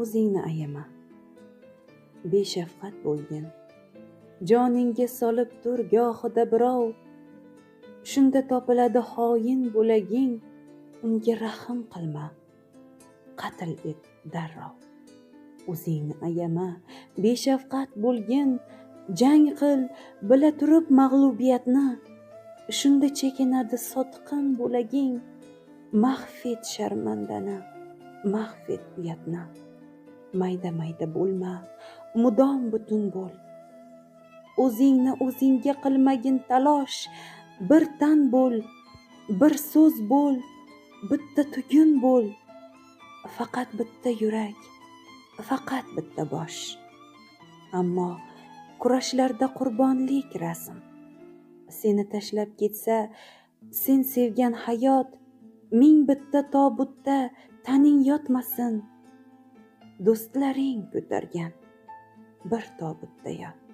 o'zingni ayama, beshafqat bo'lgin. Joningga solib tur gohida birov, shunda topiladi xoin bo'laging. Unga rahm qilma, qatl et darrov. O'zingni ayama, beshafqat bo'lgin. Jang qil, bila turib mag'lubiyatni. Shunda chekinadi sotqin bo'laging. Mahfet sharmandani, mahfet uyatni. Mayda mayda bo'lma, mudom butun bo'l. O'zingni o'zingga qilmagin talosh. Bir tan bo'l, bir so'z bo'l, bitta tugun bo'l. Faqat bitta yurak, faqat bitta bosh. Ammo kurashlarda qurbonlik rasm. Seni tashlab ketsa, sen sevgan hayot, ming bitta tobutda taning yotmasin. Do'stlaring ko'targan bir tobutda yot.